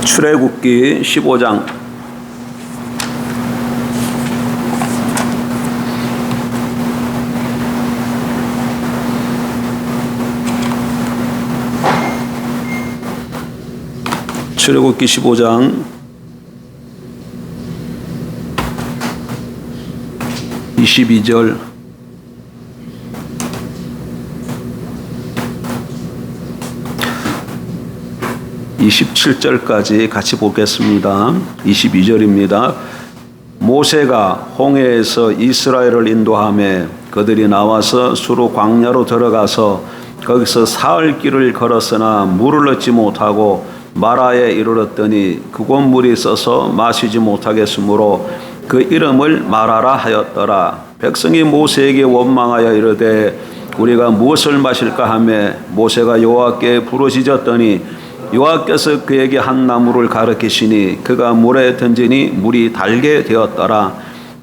출애굽기 15장 출애굽기 15장 22절 27절까지 같이 보겠습니다. 22절입니다. 모세가 홍해에서 이스라엘을 인도하며 그들이 나와서 수르 광야로 들어가서 거기서 사흘 길을 걸었으나 물을 얻지 못하고 마라에 이르렀더니 그곳 물이 써서 마시지 못하겠으므로 그 이름을 마라라 하였더라. 백성이 모세에게 원망하여 이르되 우리가 무엇을 마실까 하며 모세가 여호와께 부르짖었더니 여호와께서 그에게 한 나무를 가르치시니 그가 물에 던지니 물이 달게 되었더라.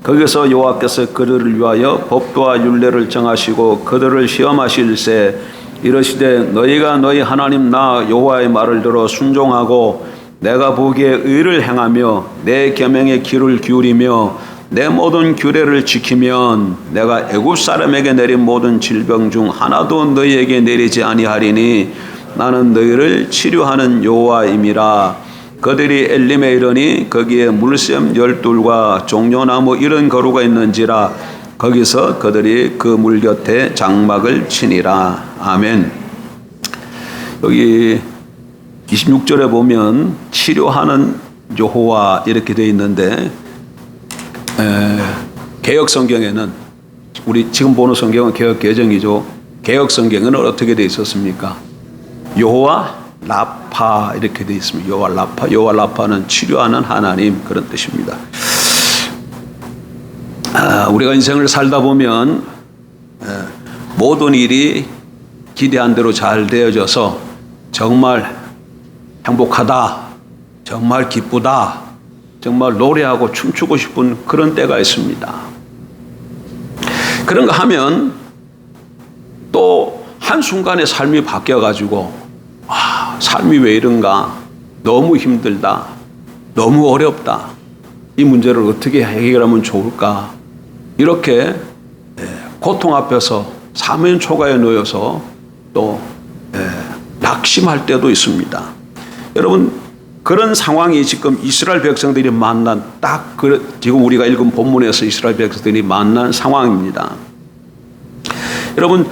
거기서 여호와께서 그들을 위하여 법도와 율례를 정하시고 그들을 시험하실세 이르시되 너희가 너희 하나님 나 여호와의 말을 들어 순종하고 내가 보기에 의를 행하며 내 계명에 귀를 기울이며 내 모든 규례를 지키면 내가 애굽 사람에게 내린 모든 질병 중 하나도 너희에게 내리지 아니하리니 나는 너희를 치료하는 여호와임이라. 그들이 엘림에 이르니 거기에 물샘 12과 종려나무 이런 거루가 있는지라 거기서 그들이 그 물 곁에 장막을 치니라. 아멘. 여기 26절에 보면 치료하는 여호와 이렇게 되어 있는데 개역 성경에는 우리 지금 보는 성경은 개역 개정이죠. 개역 성경에는 어떻게 되어 있었습니까? 여호와 라파 이렇게 되어 있습니다. 여호와 라파. 여호와 라파는 치료하는 하나님 그런 뜻입니다. 우리가 인생을 살다 보면 모든 일이 기대한 대로 잘 되어져서 정말 행복하다, 정말 기쁘다, 정말 노래하고 춤추고 싶은 그런 때가 있습니다. 그런가 하면 또 한순간에 삶이 바뀌어가지고 삶이 왜 이런가, 너무 힘들다, 너무 어렵다, 이 문제를 어떻게 해결하면 좋을까, 이렇게 고통 앞에서 사면초가에 놓여서 또 낙심할 때도 있습니다. 여러분, 그런 상황이 지금 이스라엘 백성들이 만난 지금 우리가 읽은 본문에서 이스라엘 백성들이 만난 상황입니다. 여러분,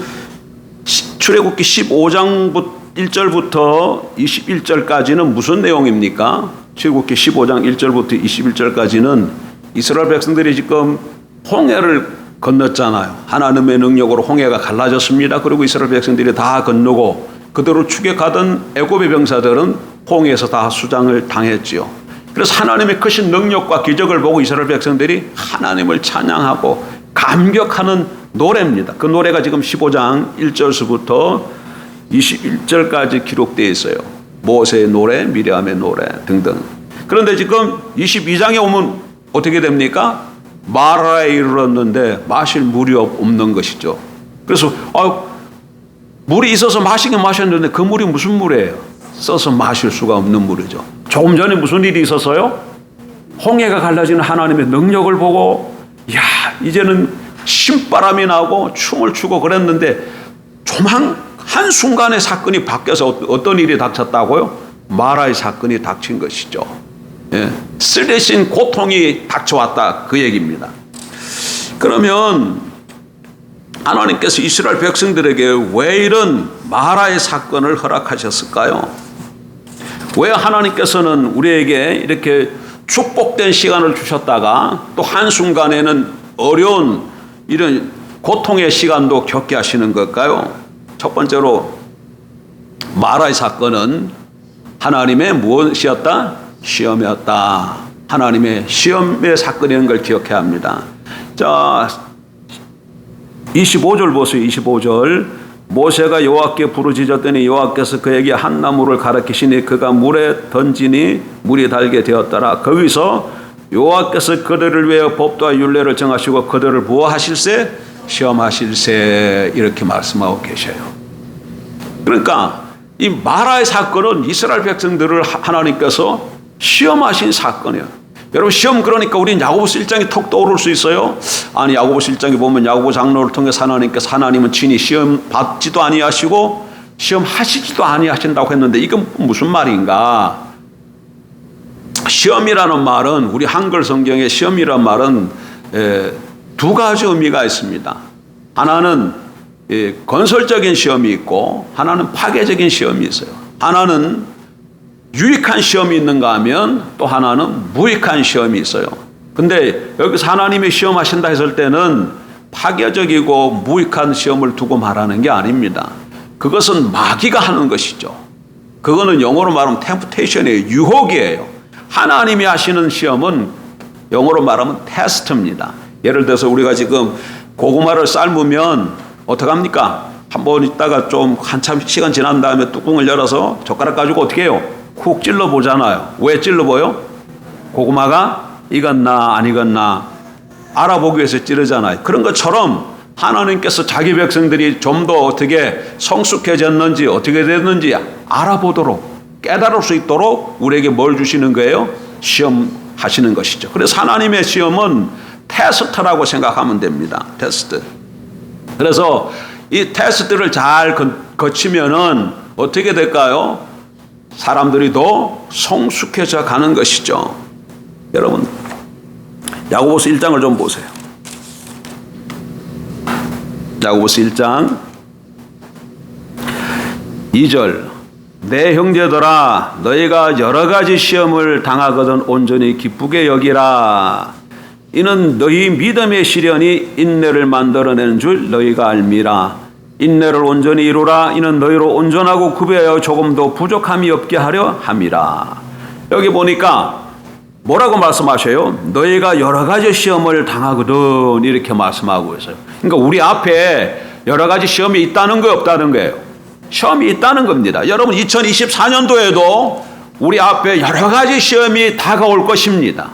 출애굽기 15장 1절부터 21절까지는 무슨 내용입니까? 출애굽기 15장 1절부터 21절까지는 이스라엘 백성들이 지금 홍해를 건넜잖아요. 하나님의 능력으로 홍해가 갈라졌습니다. 그리고 이스라엘 백성들이 다 건너고 그대로 추격하던 애굽의 병사들은 홍해에서 다 수장을 당했지요. 그래서 하나님의 크신 능력과 기적을 보고 이스라엘 백성들이 하나님을 찬양하고 감격하는 노래입니다. 그 노래가 지금 15장 1절부터 21절까지 기록되어 있어요. 모세의 노래, 미리암의 노래 등등. 그런데 지금 22장에 오면 어떻게 됩니까? 마라에 이르렀는데 마실 물이 없는 것이죠. 그래서 물이 있어서 마시긴 마셨는데 그 물이 무슨 물이에요? 써서 마실 수가 없는 물이죠. 조금 전에 무슨 일이 있었어요? 홍해가 갈라지는 하나님의 능력을 보고 이제는 신바람이 나고 춤을 추고 그랬는데 한순간에 사건이 바뀌어서 어떤 일이 닥쳤다고요? 마라의 사건이 닥친 것이죠. 쓰레신 고통이 닥쳐왔다 그 얘기입니다. 그러면 하나님께서 이스라엘 백성들에게 왜 이런 마라의 사건을 허락하셨을까요? 왜 하나님께서는 우리에게 이렇게 축복된 시간을 주셨다가 또 한순간에는 어려운 이런 고통의 시간도 겪게 하시는 걸까요? 첫 번째로 마라의 사건은 하나님의 무엇이었다? 시험이었다. 하나님의 시험의 사건이라는 걸 기억해야 합니다. 자, 25절 보세요. 25절. 모세가 여호와께 부르짖었더니 여호와께서 그에게 한 나무를 가르치시니 그가 물에 던지니 물이 달게 되었더라. 거기서 여호와께서 그들을 위하여 법도와 율례를 정하시고 그들을 무엇하실세? 시험하실세. 이렇게 말씀하고 계셔요. 그러니까 이 마라의 사건은 이스라엘 백성들을 하나님께서 시험하신 사건이에요. 여러분 시험 그러니까 우린 야고보서 1장이 턱 떠오를 수 있어요. 아니 야고보서 1장에 보면 야고보 장로를 통해서 하나님은 친히 시험 받지도 아니하시고 시험하시지도 아니하신다고 했는데 이건 무슨 말인가? 시험이라는 말은 우리 한글 성경에 시험이라는 말은 두 가지 의미가 있습니다. 하나는 건설적인 시험이 있고 하나는 파괴적인 시험이 있어요. 하나는 유익한 시험이 있는가 하면 또 하나는 무익한 시험이 있어요. 근데 여기서 하나님이 시험하신다 했을 때는 파괴적이고 무익한 시험을 두고 말하는 게 아닙니다. 그것은 마귀가 하는 것이죠. 그거는 영어로 말하면 템프테이션이에요. 유혹이에요. 하나님이 하시는 시험은 영어로 말하면 테스트입니다. 예를 들어서 우리가 지금 고구마를 삶으면 어떡합니까? 한번 있다가 좀 한참 시간 지난 다음에 뚜껑을 열어서 젓가락 가지고 어떻게 해요? 쿡 찔러 보잖아요. 왜 찔러 보여? 고구마가 익었나 안 익었나 알아보기 위해서 찌르잖아요. 그런 것처럼 하나님께서 자기 백성들이 좀 더 어떻게 성숙해졌는지 어떻게 됐는지 알아보도록 깨달을 수 있도록 우리에게 뭘 주시는 거예요? 시험하시는 것이죠. 그래서 하나님의 시험은 테스트라고 생각하면 됩니다. 테스트. 그래서 이 테스트를 잘 거치면은 어떻게 될까요? 사람들이 더 성숙해져 가는 것이죠. 여러분 야고보서 1장을 좀 보세요. 야고보서 1장 2절 내 형제들아 너희가 여러 가지 시험을 당하거든 온전히 기쁘게 여기라. 이는 너희 믿음의 시련이 인내를 만들어내는 줄 너희가 알미라. 인내를 온전히 이루라. 이는 너희로 온전하고 구별하여 조금도 부족함이 없게 하려 함이라. 여기 보니까 뭐라고 말씀하셔요? 너희가 여러 가지 시험을 당하거든 이렇게 말씀하고 있어요. 그러니까 우리 앞에 여러 가지 시험이 있다는 거예요, 없다는 거예요? 시험이 있다는 겁니다. 여러분 2024년도에도 우리 앞에 여러 가지 시험이 다가올 것입니다.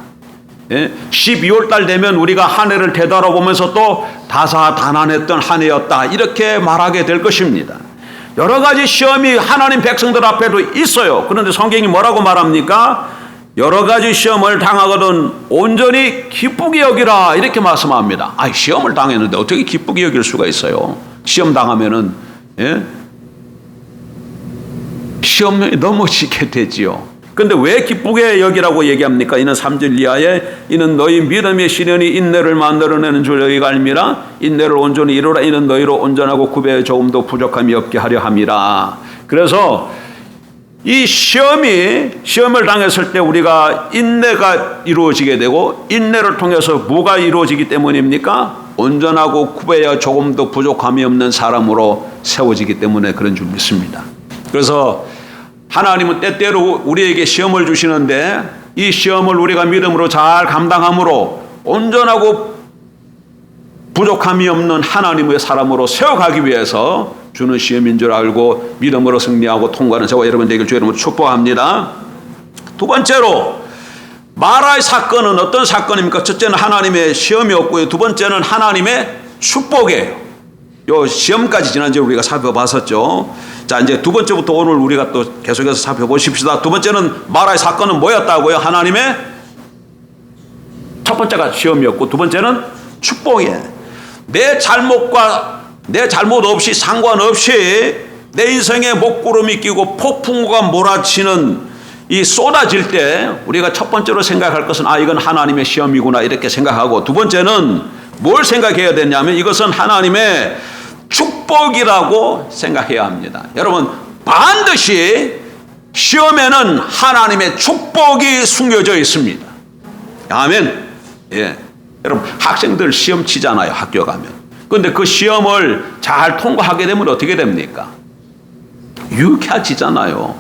12월 달 되면 우리가 한 해를 되돌아보면서 또 다사다난했던 한 해였다 이렇게 말하게 될 것입니다. 여러 가지 시험이 하나님 백성들 앞에도 있어요. 그런데 성경이 뭐라고 말합니까? 여러 가지 시험을 당하거든 온전히 기쁘게 여기라 이렇게 말씀합니다. 시험을 당했는데 어떻게 기쁘게 여길 수가 있어요? 시험 당하면은 시험이 넘어지게 되지요. 근데 왜 기쁘게 여기라고 얘기합니까? 이는 3절 이하에 이는 너희 믿음의 시련이 인내를 만들어내는 줄 너희가 알미라. 인내를 온전히 이루라. 이는 너희로 온전하고 구별에 조금도 부족함이 없게 하려 함이라. 그래서 이 시험을 당했을 때 우리가 인내가 이루어지게 되고 인내를 통해서 뭐가 이루어지기 때문입니까? 온전하고 구별에 조금도 부족함이 없는 사람으로 세워지기 때문에 그런 줄 믿습니다. 그래서 하나님은 때때로 우리에게 시험을 주시는데 이 시험을 우리가 믿음으로 잘 감당함으로 온전하고 부족함이 없는 하나님의 사람으로 세워가기 위해서 주는 시험인 줄 알고 믿음으로 승리하고 통과하는 저와 여러분 되길 주 이름으로 축복합니다. 두 번째로 마라의 사건은 어떤 사건입니까? 첫째는 하나님의 시험이었고요. 두 번째는 하나님의 축복이에요. 요 시험까지 지난주에 우리가 살펴봤었죠. 자, 이제 두 번째부터 오늘 우리가 또 계속해서 살펴보십시다. 두 번째는 마라의 사건은 뭐였다고요? 하나님의 첫 번째가 시험이었고 두 번째는 축복이에요. 내 잘못 없이 상관없이 내 인생에 먹구름이 끼고 폭풍우가 몰아치는 이 쏟아질 때 우리가 첫 번째로 생각할 것은 이건 하나님의 시험이구나 이렇게 생각하고 두 번째는 뭘 생각해야 되냐면 이것은 하나님의 축복이라고 생각해야 합니다. 여러분 반드시 시험에는 하나님의 축복이 숨겨져 있습니다. 아멘. 여러분 학생들 시험 치잖아요. 학교 가면. 그런데 그 시험을 잘 통과하게 되면 어떻게 됩니까? 유익해지잖아요.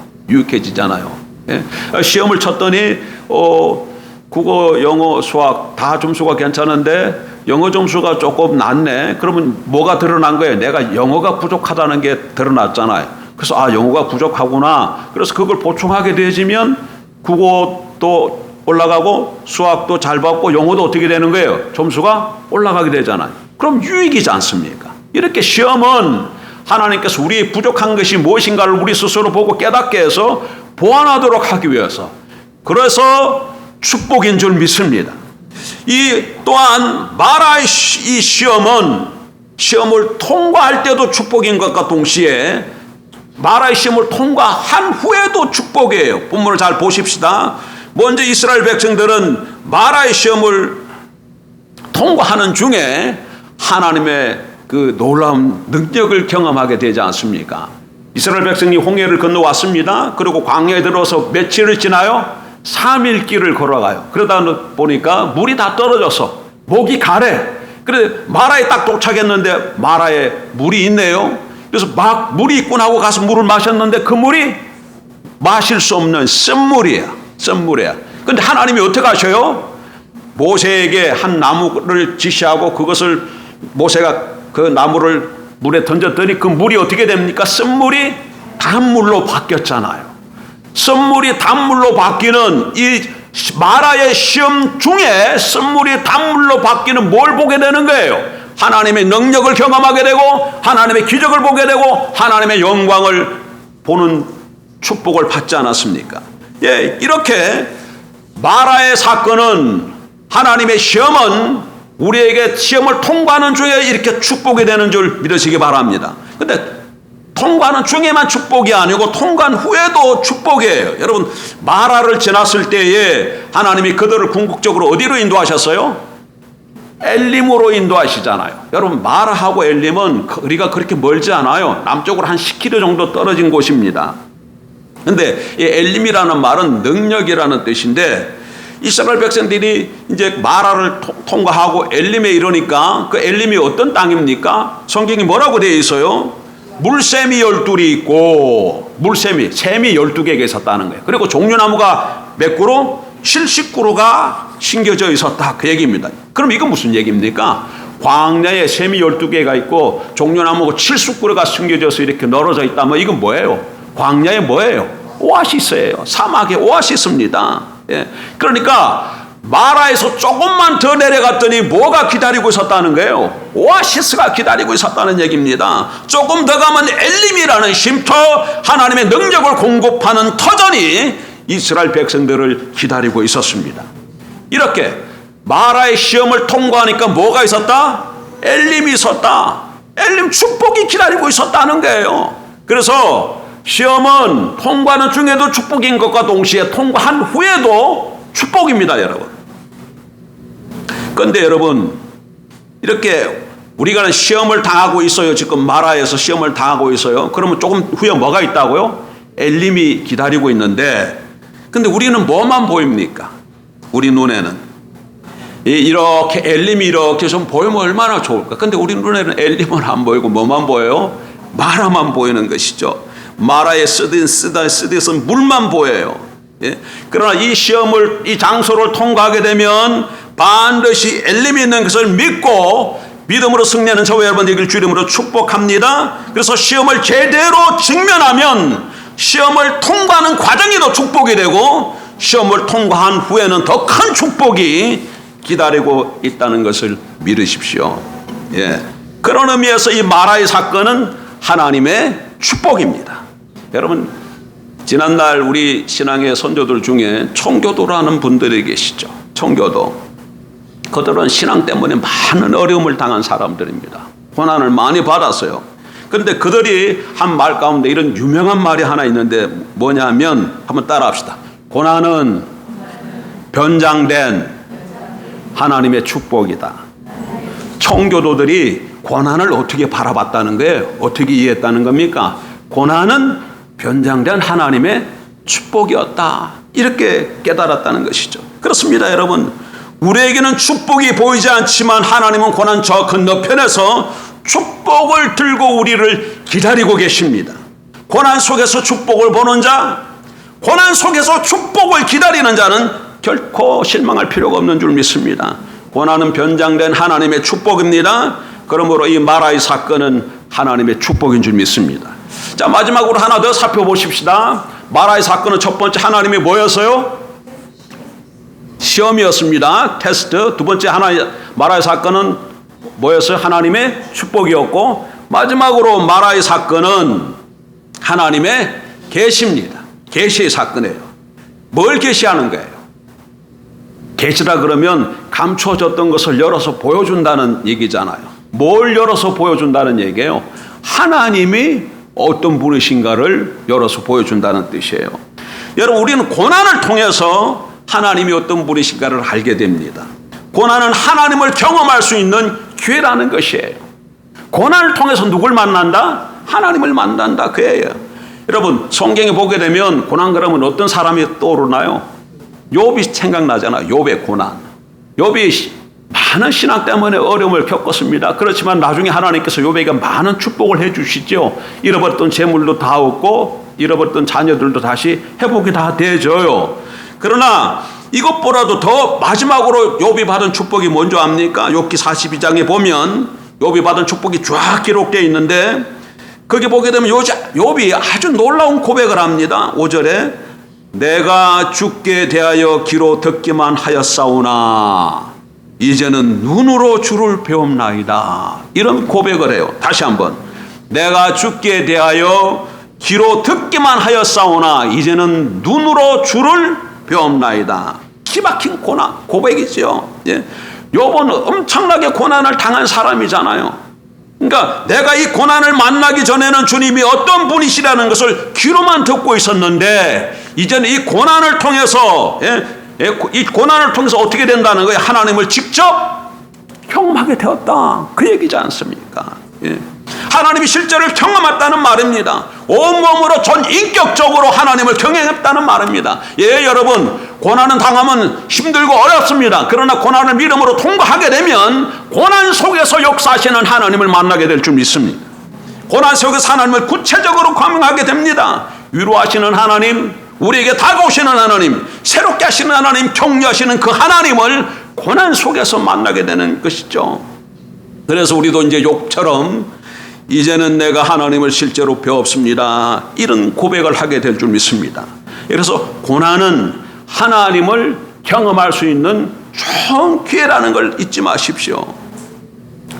시험을 쳤더니 국어, 영어, 수학 다 점수가 괜찮은데 영어 점수가 조금 낮네. 그러면 뭐가 드러난 거예요? 내가 영어가 부족하다는 게 드러났잖아요. 그래서 영어가 부족하구나. 그래서 그걸 보충하게 되지면 국어도 올라가고 수학도 잘 받고 영어도 어떻게 되는 거예요? 점수가 올라가게 되잖아요. 그럼 유익이지 않습니까? 이렇게 시험은 하나님께서 우리의 부족한 것이 무엇인가를 우리 스스로 보고 깨닫게 해서 보완하도록 하기 위해서 그래서 축복인 줄 믿습니다. 이 또한 마라의 이 시험을 통과할 때도 축복인 것과 동시에 마라의 시험을 통과한 후에도 축복이에요. 본문을 잘 보십시다. 먼저 이스라엘 백성들은 마라의 시험을 통과하는 중에 하나님의 그 놀라운 능력을 경험하게 되지 않습니까? 이스라엘 백성이 홍해를 건너왔습니다. 그리고 광야에 들어서 며칠을 지나요? 3일 길을 걸어가요. 그러다 보니까 물이 다 떨어져서 목이 가래. 그래 마라에 딱 도착했는데 마라에 물이 있네요. 그래서 막 물이 있구나 하고 가서 물을 마셨는데 그 물이 마실 수 없는 쓴물이야. 근데 하나님이 어떻게 하셔요? 모세에게 한 나무를 지시하고 그것을 모세가 그 나무를 물에 던졌더니 그 물이 어떻게 됩니까? 쓴물이 단물로 바뀌었잖아요. 쓴물이 단물로 바뀌는 이 마라의 시험 중에 쓴물이 단물로 바뀌는 뭘 보게 되는 거예요? 하나님의 능력을 경험하게 되고 하나님의 기적을 보게 되고 하나님의 영광을 보는 축복을 받지 않았습니까? 예, 이렇게 마라의 사건은 하나님의 시험은 우리에게 시험을 통과하는 중에 이렇게 축복이 되는 줄 믿으시기 바랍니다. 근데 통과하는 중에만 축복이 아니고 통과한 후에도 축복이에요. 여러분 마라를 지났을 때에 하나님이 그들을 궁극적으로 어디로 인도하셨어요? 엘림으로 인도하시잖아요. 여러분 마라하고 엘림은 거리가 그렇게 멀지 않아요. 남쪽으로 한 10km 정도 떨어진 곳입니다. 그런데 이 엘림이라는 말은 능력이라는 뜻인데 이스라엘 백성들이 이제 마라를 통과하고 엘림에 이르니까 그 엘림이 어떤 땅입니까? 성경이 뭐라고 되어 있어요? 물샘이 12이 있고 샘이 12개가 있었다는 거예요. 그리고 종려나무가 몇 그루? 70그루가 심겨져 있었다. 그 얘기입니다. 그럼 이건 무슨 얘기입니까? 광야에 샘이 12개가 있고 종려나무가 70그루가 심겨져서 이렇게 널어져 있다. 뭐 이건 뭐예요? 광야에 뭐예요? 오아시스예요. 사막의 오아시스입니다. 예. 그러니까 마라에서 조금만 더 내려갔더니 뭐가 기다리고 있었다는 거예요? 오아시스가 기다리고 있었다는 얘기입니다. 조금 더 가면 엘림이라는 쉼터, 하나님의 능력을 공급하는 터전이 이스라엘 백성들을 기다리고 있었습니다. 이렇게 마라의 시험을 통과하니까 뭐가 있었다? 엘림이 있었다. 엘림 축복이 기다리고 있었다는 거예요. 그래서 시험은 통과하는 중에도 축복인 것과 동시에 통과한 후에도 축복입니다, 여러분. 그런데 여러분 이렇게 우리가 시험을 당하고 있어요. 지금 마라에서 시험을 당하고 있어요. 그러면 조금 후에 뭐가 있다고요? 엘림이 기다리고 있는데 근데 우리는 뭐만 보입니까? 우리 눈에는 이렇게 엘림이 이렇게 좀 보이면 얼마나 좋을까? 근데 우리 눈에는 엘림은 안 보이고 뭐만 보여요? 마라만 보이는 것이죠. 마라에 쓰듯은 물만 보여요. 예? 그러나 이 장소를 통과하게 되면 반드시 엘림이 있는 것을 믿고 믿음으로 승리하는 저와 여러분 되길 주님으로 축복합니다. 그래서 시험을 제대로 직면하면 시험을 통과하는 과정이 더 축복이 되고 시험을 통과한 후에는 더 큰 축복이 기다리고 있다는 것을 믿으십시오. 예. 그런 의미에서 이 마라의 사건은 하나님의 축복입니다. 여러분 지난날 우리 신앙의 선조들 중에 청교도라는 분들이 계시죠. 청교도. 그들은 신앙 때문에 많은 어려움을 당한 사람들입니다. 고난을 많이 받았어요. 그런데 그들이 한 말 가운데 이런 유명한 말이 하나 있는데 뭐냐면 한번 따라합시다. 고난은 변장된 하나님의 축복이다. 청교도들이 고난을 어떻게 바라봤다는 거예요? 어떻게 이해했다는 겁니까? 고난은 변장된 하나님의 축복이었다. 이렇게 깨달았다는 것이죠. 그렇습니다, 여러분. 우리에게는 축복이 보이지 않지만 하나님은 고난 저 건너편에서 축복을 들고 우리를 기다리고 계십니다. 고난 속에서 축복을 보는 자, 고난 속에서 축복을 기다리는 자는 결코 실망할 필요가 없는 줄 믿습니다. 고난은 변장된 하나님의 축복입니다. 그러므로 이 마라의 사건은 하나님의 축복인 줄 믿습니다. 자, 마지막으로 하나 더 살펴보십시다. 마라의 사건은 첫 번째 하나님이 뭐였어요? 시험이었습니다. 테스트. 두 번째 마라의 사건은 뭐였어요? 하나님의 축복이었고 마지막으로 마라의 사건은 하나님의 계시입니다. 계시의 사건이에요. 뭘 계시하는 거예요? 계시라 그러면 감춰졌던 것을 열어서 보여준다는 얘기잖아요. 뭘 열어서 보여준다는 얘기예요? 하나님이 어떤 분이신가를 열어서 보여준다는 뜻이에요. 여러분, 우리는 고난을 통해서 하나님이 어떤 분이신가를 알게 됩니다. 고난은 하나님을 경험할 수 있는 기회라는 것이에요. 고난을 통해서 누굴 만난다? 하나님을 만난다, 그예요. 여러분, 성경에 보게 되면 고난 그러면 어떤 사람이 떠오르나요? 욥이 생각나잖아요. 욥의 고난. 욥이 많은 신앙 때문에 어려움을 겪었습니다. 그렇지만 나중에 하나님께서 욥에게 많은 축복을 해주시죠. 잃어버렸던 재물도 다 얻고 잃어버렸던 자녀들도 다시 회복이 다 되어져요. 그러나 이것보다도 더 마지막으로 욥이 받은 축복이 뭔지 압니까? 욥기 42장에 보면 욥이 받은 축복이 쫙 기록되어 있는데, 거기 보게 되면 욥이 아주 놀라운 고백을 합니다. 5절에 내가 주께 대하여 귀로 듣기만 하였사오나 이제는 눈으로 주를 배움나이다. 이런 고백을 해요. 다시 한번, 내가 주께 대하여 귀로 듣기만 하였사오나 이제는 눈으로 주를 배움나이다. 기막힌 고백이죠. 예. 욥은 엄청나게 고난을 당한 사람이잖아요. 그러니까 내가 이 고난을 만나기 전에는 주님이 어떤 분이시라는 것을 귀로만 듣고 있었는데, 이제는 이 고난을 통해서 이 고난을 통해서 어떻게 된다는 거예요? 하나님을 직접 경험하게 되었다, 그 얘기지 않습니까? 예. 하나님이 실제로 경험했다는 말입니다. 온몸으로 전 인격적으로 하나님을 경험했다는 말입니다. 예, 여러분, 고난은 당하면 힘들고 어렵습니다. 그러나 고난을 믿음으로 통과하게 되면 고난 속에서 역사하시는 하나님을 만나게 될 줄 믿습니다. 고난 속에서 하나님을 구체적으로 경험하게 됩니다. 위로하시는 하나님, 우리에게 다가오시는 하나님, 새롭게 하시는 하나님, 격려하시는 그 하나님을 고난 속에서 만나게 되는 것이죠. 그래서 우리도 이제 욥처럼 이제는 내가 하나님을 실제로 배웠습니다, 이런 고백을 하게 될 줄 믿습니다. 그래서 고난은 하나님을 경험할 수 있는 좋은 기회라는 걸 잊지 마십시오.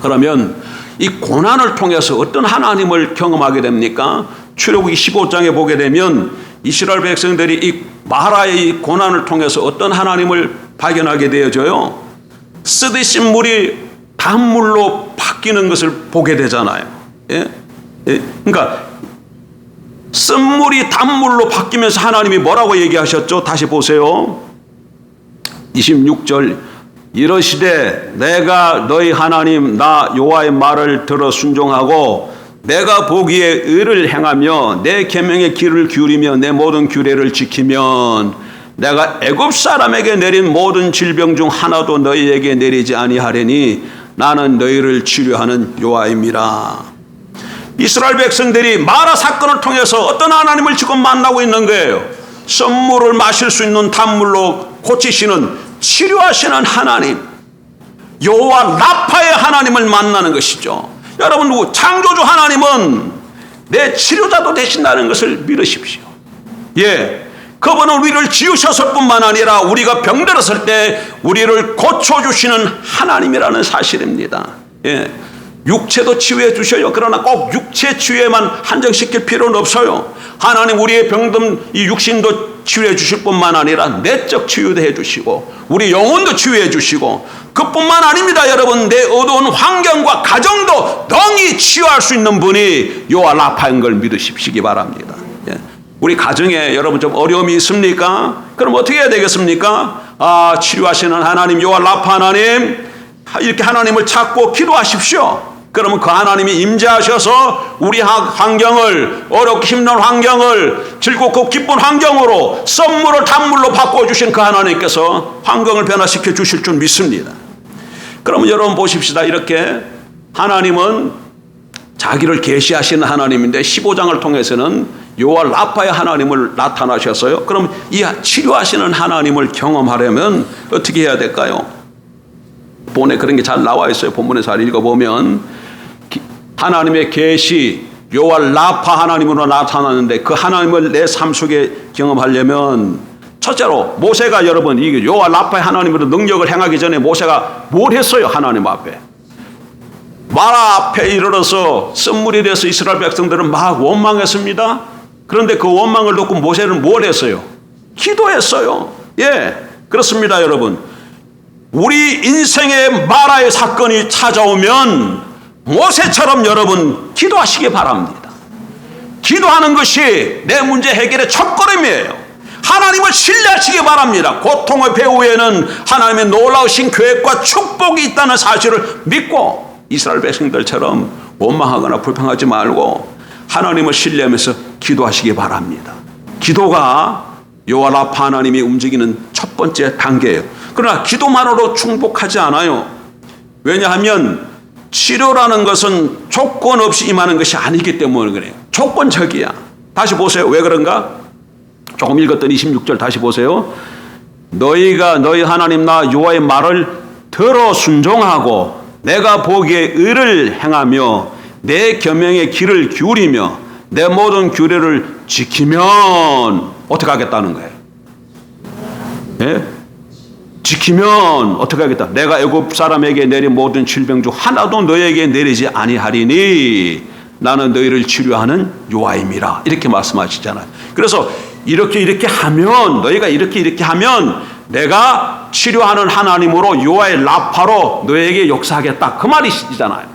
그러면 이 고난을 통해서 어떤 하나님을 경험하게 됩니까? 출애굽기 15장에 보게 되면 이스라엘 백성들이 이 마라의 이 고난을 통해서 어떤 하나님을 발견하게 되어져요. 쓰디신 물이 단물로 바뀌는 것을 보게 되잖아요. 예? 예? 그러니까 쓴물이 단물로 바뀌면서 하나님이 뭐라고 얘기하셨죠? 다시 보세요. 26절, 이러시되 내가 너희 하나님 나 여호와의 말을 들어 순종하고 내가 보기에 의를 행하며 내 계명의 귀를 기울이며 내 모든 규례를 지키면 내가 애굽 사람에게 내린 모든 질병 중 하나도 너희에게 내리지 아니하리니 나는 너희를 치료하는 여호와임이라. 이스라엘 백성들이 마라 사건을 통해서 어떤 하나님을 지금 만나고 있는 거예요. 썸물을 마실 수 있는 단물로 고치시는, 치료하시는 하나님, 여호와 라파의 하나님을 만나는 것이죠. 여러분, 창조주 하나님은 내 치료자도 되신다는 것을 믿으십시오. 예, 그분은 우리를 지으셨을 뿐만 아니라 우리가 병들었을 때 우리를 고쳐주시는 하나님이라는 사실입니다. 예, 육체도 치유해 주셔요. 그러나 꼭 육체 치유에만 한정시킬 필요는 없어요. 하나님 우리의 병든 이 육신도 치유해 주실 뿐만 아니라 내적 치유도 해 주시고 우리 영혼도 치유해 주시고, 그뿐만 아닙니다. 여러분, 내 어두운 환경과 가정도 능히 치유할 수 있는 분이 여호와 라파인 걸 믿으시기 바랍니다. 예. 우리 가정에 여러분 좀 어려움이 있습니까? 그럼 어떻게 해야 되겠습니까? 치료하시는 하나님, 여호와 라파 하나님, 이렇게 하나님을 찾고 기도하십시오. 그러면 그 하나님이 임재하셔서 우리 환경을, 어렵고 힘든 환경을 즐겁고 기쁜 환경으로, 썸물을 단물로 바꿔주신 그 하나님께서 환경을 변화시켜 주실 줄 믿습니다. 그러면 여러분 보십시다. 이렇게 하나님은 자기를 계시하시는 하나님인데 15장을 통해서는 여호와 라파의 하나님을 나타나셨어요. 그럼 이 치료하시는 하나님을 경험하려면 어떻게 해야 될까요? 본에 그런 게 잘 나와 있어요. 본문에 잘 읽어보면 하나님의 계시, 여호와 라파 하나님으로 나타나는데 그 하나님을 내 삶 속에 경험하려면 첫째로 모세가, 여러분, 이 여호와 라파의 하나님으로 능력을 행하기 전에 모세가 뭘 했어요? 하나님 앞에 마라 앞에 이르러서 쓴물이 돼서 이스라엘 백성들은 막 원망했습니다. 그런데 그 원망을 듣고 모세는 뭘 했어요? 기도했어요. 예, 그렇습니다, 여러분. 우리 인생에 마라의 사건이 찾아오면 모세처럼 여러분 기도하시기 바랍니다. 기도하는 것이 내 문제 해결의 첫걸음이에요. 하나님을 신뢰하시기 바랍니다. 고통의 배후에는 하나님의 놀라우신 계획과 축복이 있다는 사실을 믿고 이스라엘 백성들처럼 원망하거나 불평하지 말고 하나님을 신뢰하면서 기도하시기 바랍니다. 기도가 여호와 라파 하나님이 움직이는 첫 번째 단계예요. 그러나 기도만으로 충족하지 않아요. 왜냐하면 치료라는 것은 조건 없이 임하는 것이 아니기 때문에 그래요. 조건적이야. 다시 보세요. 왜 그런가? 조금 읽었던 26절 다시 보세요. 너희가 너희 하나님 나 여호와의 말을 들어 순종하고 내가 보기에 의를 행하며 내 계명의 귀를 기울이며 내 모든 규례를 지키면 어떻게 하겠다는 거예요? 예? 지키면 어떻게 하겠다? 내가 애굽 사람에게 내린 모든 질병 중 하나도 너에게 내리지 아니하리니 나는 너희를 치료하는 여호와임이라. 이렇게 말씀하시잖아요. 그래서 이렇게 하면 너희가 이렇게 하면 내가 치료하는 하나님으로 여호와의 라파로 너에게 역사하겠다. 그 말이시잖아요.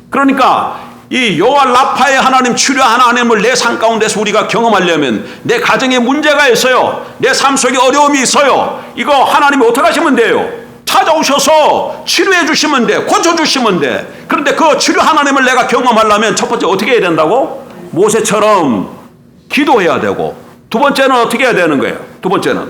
그러니까 이 여호와 라파의 하나님, 치료 하나님을 내 삶 가운데서 우리가 경험하려면 내 가정에 문제가 있어요. 내 삶 속에 어려움이 있어요. 이거 하나님이 어떻게 하시면 돼요? 찾아오셔서 치료해 주시면 돼. 고쳐주시면 돼. 그런데 그 치료 하나님을 내가 경험하려면 첫 번째 어떻게 해야 된다고? 모세처럼 기도해야 되고, 두 번째는 어떻게 해야 되는 거예요? 두 번째는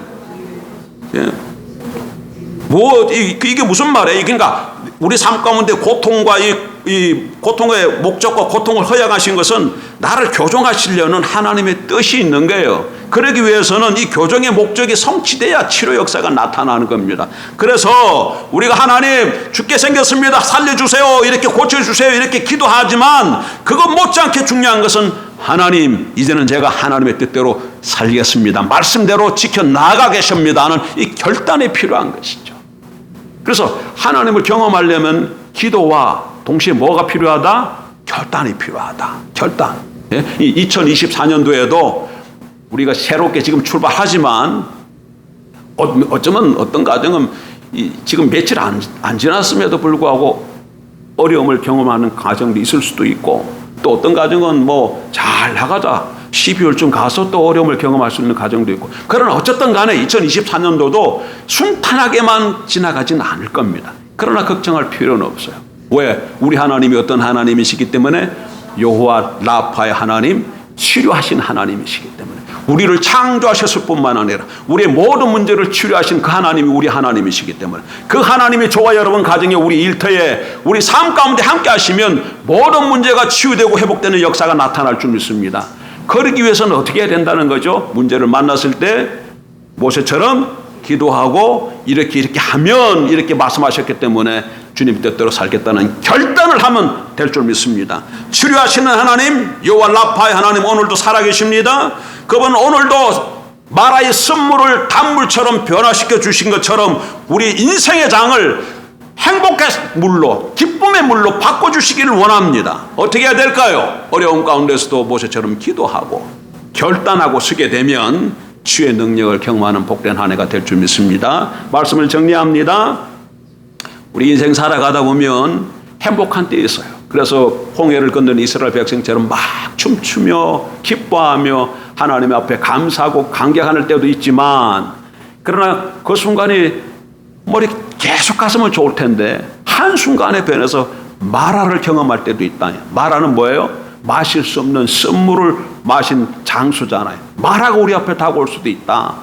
이게 무슨 말이에요? 그러니까 우리 삶 가운데 고통과 이 고통의 목적과 고통을 허용하신 것은 나를 교정하시려는 하나님의 뜻이 있는 거예요. 그러기 위해서는 이 교정의 목적이 성취돼야 치료 역사가 나타나는 겁니다. 그래서 우리가 하나님 죽게 생겼습니다, 살려주세요, 이렇게 고쳐주세요, 이렇게 기도하지만 그것 못지않게 중요한 것은 하나님, 이제는 제가 하나님의 뜻대로 살겠습니다, 말씀대로 지켜나가 계십니다 하는 이 결단이 필요한 것이죠. 그래서 하나님을 경험하려면 기도와 동시에 뭐가 필요하다? 결단이 필요하다. 결단. 예? 2024년도에도 우리가 새롭게 지금 출발하지만 어쩌면 어떤 가정은 지금 며칠 안 지났음에도 불구하고 어려움을 경험하는 가정도 있을 수도 있고, 또 어떤 가정은 뭐 잘 나가다 12월쯤 가서 또 어려움을 경험할 수 있는 가정도 있고, 그러나 어쨌든 간에 2024년도도 순탄하게만 지나가지는 않을 겁니다. 그러나 걱정할 필요는 없어요. 왜? 우리 하나님이 어떤 하나님이시기 때문에 여호와 라파의 하나님, 치료하신 하나님이시기 때문에 우리를 창조하셨을 뿐만 아니라 우리의 모든 문제를 치료하신 그 하나님이 우리 하나님이시기 때문에 그 하나님이 저와 여러분 가정에 우리 일터에 우리 삶 가운데 함께 하시면 모든 문제가 치유되고 회복되는 역사가 나타날 줄 믿습니다. 그러기 위해서는 어떻게 해야 된다는 거죠? 문제를 만났을 때 모세처럼 기도하고 이렇게 하면 이렇게 말씀하셨기 때문에 주님 뜻대로 살겠다는 결단을 하면 될 줄 믿습니다. 치료하시는 하나님, 여호와 라파의 하나님 오늘도 살아계십니다. 그분은 오늘도 마라의 쓴물을 단물처럼 변화시켜 주신 것처럼 우리 인생의 장을 행복의 물로, 기쁨의 물로 바꿔주시기를 원합니다. 어떻게 해야 될까요? 어려운 가운데서도 모세처럼 기도하고 결단하고 서게 되면 치유의 능력을 경험하는 복된 한 해가 될 줄 믿습니다. 말씀을 정리합니다. 우리 인생 살아가다 보면 행복한 때 있어요. 그래서 홍해를 건너는 이스라엘 백성처럼 막 춤추며 기뻐하며 하나님 앞에 감사하고 감격하는 때도 있지만, 그러나 그 순간이 머리 계속 갔으면 좋을 텐데 한순간에 변해서 마라를 경험할 때도 있다. 마라는 뭐예요? 마실 수 없는 쓴물을 마신 장수잖아요. 마라가 우리 앞에 다가올 수도 있다.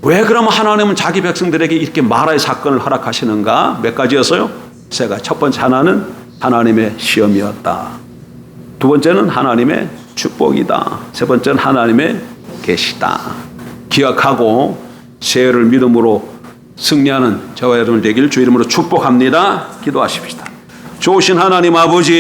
왜 그러면 하나님은 자기 백성들에게 이렇게 마라의 사건을 허락하시는가? 몇 가지였어요? 세 가지. 첫 번째, 하나는 하나님의 시험이었다. 두 번째는 하나님의 축복이다. 세 번째는 하나님의 계시다. 기억하고 새해를 믿음으로 승리하는 저와 여러분 되길 주 이름으로 축복합니다. 기도하십시다. 좋으신 하나님 아버지,